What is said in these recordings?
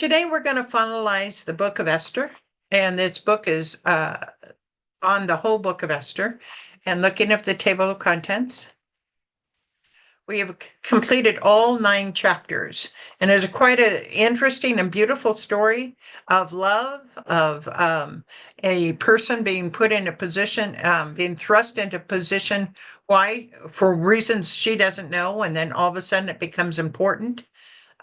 Today we're going to finalize the book of Esther, and this book is on the whole book of Esther. And looking at the table of contents, we have completed all 9 chapters, and it's quite an interesting and beautiful story of love, of a person being put in a position, being thrust into a position. Why? For reasons she doesn't know, and then all of a sudden it becomes important.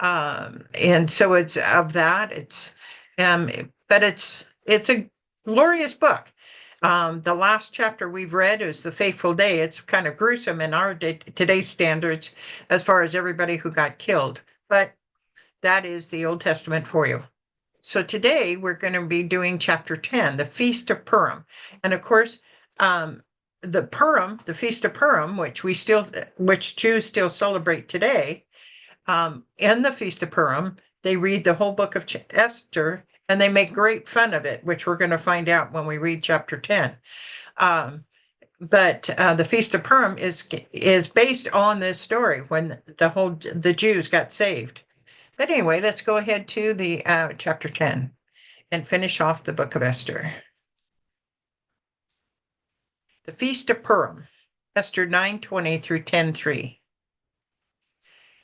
And so it's of that. But it's a glorious book. The last chapter we've read is The Faithful Day. It's kind of gruesome in our today's standards as far as everybody who got killed, but that is the Old Testament for you. So today we're going to be doing chapter 10, the Feast of Purim. And of course, the Feast of Purim, which Jews still celebrate today. In the Feast of Purim, they read the whole book of Esther, and they make great fun of it, which we're going to find out when we read chapter 10. But the Feast of Purim is based on this story when the Jews got saved. But anyway, let's go ahead to the chapter 10 and finish off the book of Esther. The Feast of Purim, Esther 9:20 through 10:3.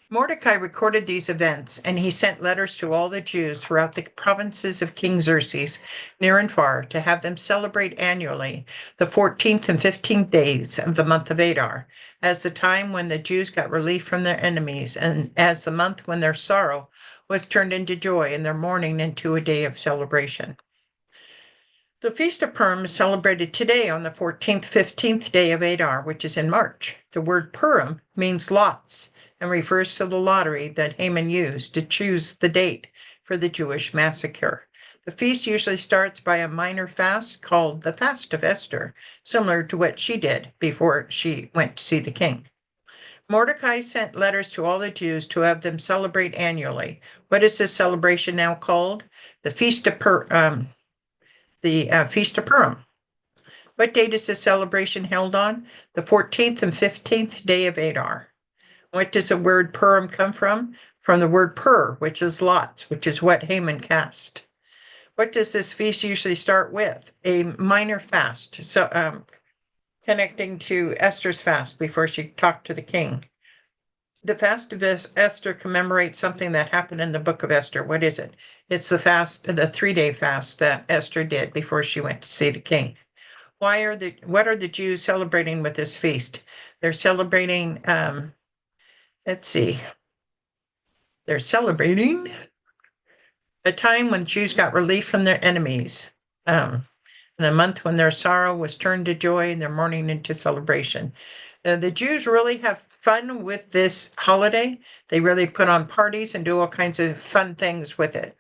Mordecai recorded these events, and he sent letters to all the Jews throughout the provinces of King Xerxes, near and far, to have them celebrate annually the 14th and 15th days of the month of Adar, as the time when the Jews got relief from their enemies, and as the month when their sorrow was turned into joy and their mourning into a day of celebration. The Feast of Purim is celebrated today on the 14th, 15th day of Adar, which is in March. The word Purim means lots, and refers to the lottery that Haman used to choose the date for the Jewish massacre. The feast usually starts by a minor fast called the Fast of Esther, similar to what she did before she went to see the king. Mordecai sent letters to all the Jews to have them celebrate annually. What is this celebration now called? The Feast of Purim. What date is this celebration held on? The 14th and 15th day of Adar. What does the word Purim come from? From the word pur, which is lots, which is what Haman cast. What does this feast usually start with? A minor fast, so connecting to Esther's fast before she talked to the king. The fast of Esther commemorates something that happened in the book of Esther. What is it? It's the 3-day fast that Esther did before she went to see the king. What are the Jews celebrating with this feast? They're celebrating, let's see. They're celebrating a time when Jews got relief from their enemies. In a month when their sorrow was turned to joy and their mourning into celebration. The Jews really have fun with this holiday. They really put on parties and do all kinds of fun things with it.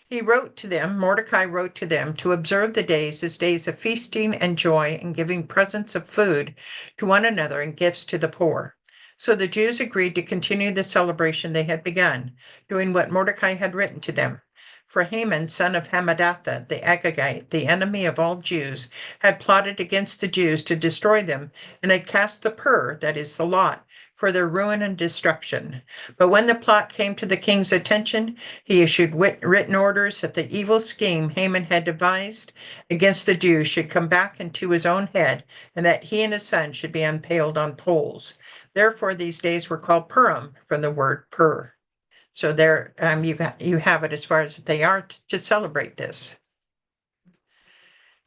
Mordecai wrote to them to observe the days as days of feasting and joy and giving presents of food to one another and gifts to the poor. So the Jews agreed to continue the celebration they had begun, doing what Mordecai had written to them. For Haman, son of Hammedatha, the Agagite, the enemy of all Jews, had plotted against the Jews to destroy them and had cast the pur, that is the lot, for their ruin and destruction. But when the plot came to the king's attention, he issued written orders that the evil scheme Haman had devised against the Jews should come back into his own head, and that he and his son should be impaled on poles. Therefore, these days were called Purim, from the word pur. So there, you have it as far as they are to celebrate this.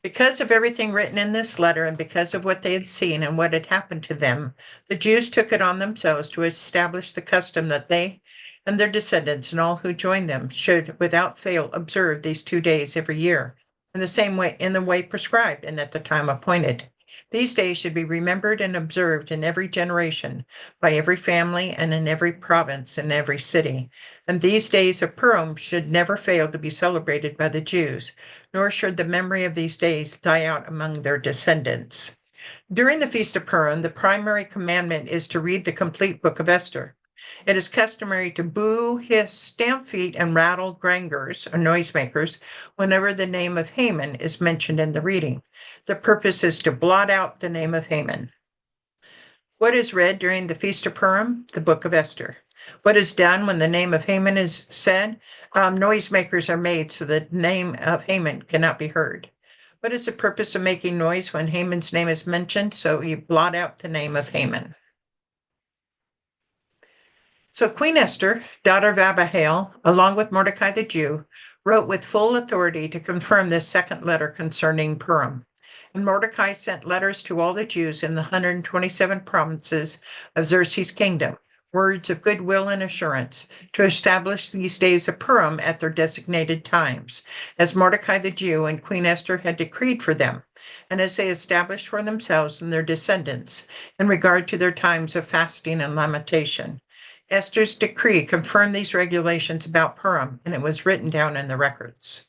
Because of everything written in this letter and because of what they had seen and what had happened to them, the Jews took it on themselves to establish the custom that they and their descendants and all who joined them should without fail observe these 2 days every year in the way prescribed and at the time appointed. These days should be remembered and observed in every generation, by every family and in every province and every city. And these days of Purim should never fail to be celebrated by the Jews, nor should the memory of these days die out among their descendants. During the Feast of Purim, the primary commandment is to read the complete book of Esther. It is customary to boo, hiss, stamp feet, and rattle grangers, or noisemakers, whenever the name of Haman is mentioned in the reading. The purpose is to blot out the name of Haman. What is read during the Feast of Purim? The book of Esther. What is done when the name of Haman is said? Noisemakers are made so the name of Haman cannot be heard. What is the purpose of making noise when Haman's name is mentioned? So you blot out the name of Haman. So Queen Esther, daughter of Abihail, along with Mordecai the Jew, wrote with full authority to confirm this second letter concerning Purim. And Mordecai sent letters to all the Jews in the 127 provinces of Xerxes' kingdom, words of goodwill and assurance, to establish these days of Purim at their designated times, as Mordecai the Jew and Queen Esther had decreed for them, and as they established for themselves and their descendants in regard to their times of fasting and lamentation. Esther's decree confirmed these regulations about Purim, and it was written down in the records.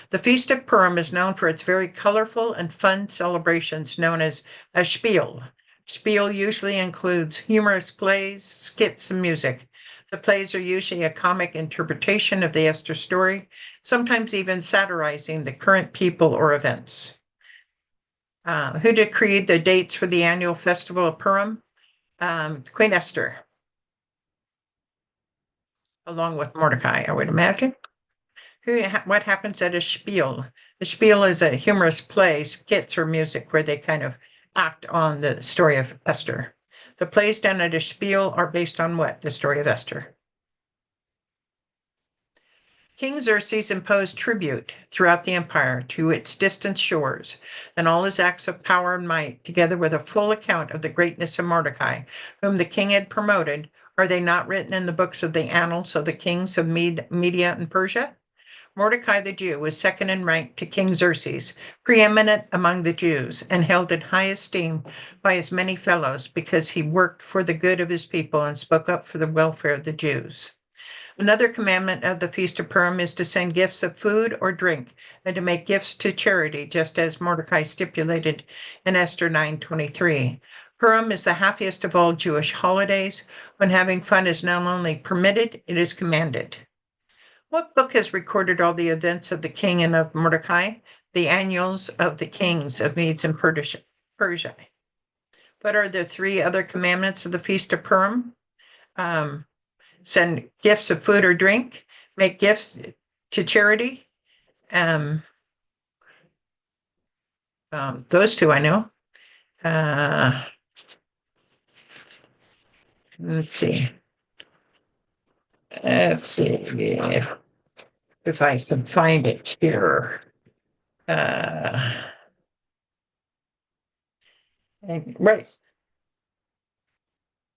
The Feast of Purim is known for its very colorful and fun celebrations known as a spiel. Spiel usually includes humorous plays, skits, and music. The plays are usually a comic interpretation of the Esther story, sometimes even satirizing the current people or events. Who decreed the dates for the annual festival of Purim? Queen Esther, along with Mordecai, I would imagine. What happens at a spiel? A spiel is a humorous play, skits, or music where they kind of act on the story of Esther. The plays done at a spiel are based on what? The story of Esther. King Xerxes imposed tribute throughout the empire to its distant shores, and all his acts of power and might, together with a full account of the greatness of Mordecai, whom the king had promoted, are they not written in the books of the annals of the kings of Media and Persia? Mordecai the Jew was second in rank to King Xerxes, preeminent among the Jews, and held in high esteem by his many fellows because he worked for the good of his people and spoke up for the welfare of the Jews. Another commandment of the Feast of Purim is to send gifts of food or drink and to make gifts to charity, just as Mordecai stipulated in Esther 9:23. Purim is the happiest of all Jewish holidays, when having fun is not only permitted, it is commanded. What book has recorded all the events of the king and of Mordecai? The Annals of the Kings of Medes and Persia. What are the three other commandments of the Feast of Purim? Send gifts of food or drink, make gifts to charity. Those two I know. Let's see. Let's see if I can find it here. Right.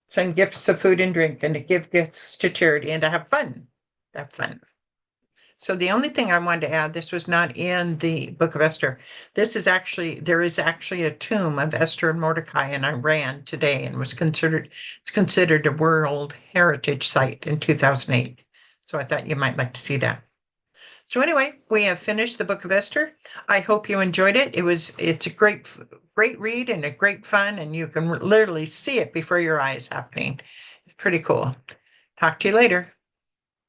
Send gifts of food and drink and to give gifts to charity and to have fun. Have fun. So the only thing I wanted to add, this was not in the book of Esther. There is actually a tomb of Esther and Mordecai in Iran today and it's considered a World Heritage Site in 2008. So I thought you might like to see that. So anyway, we have finished the book of Esther. I hope you enjoyed it. It's a great read and a great fun, and you can literally see it before your eyes happening. It's pretty cool. Talk to you later.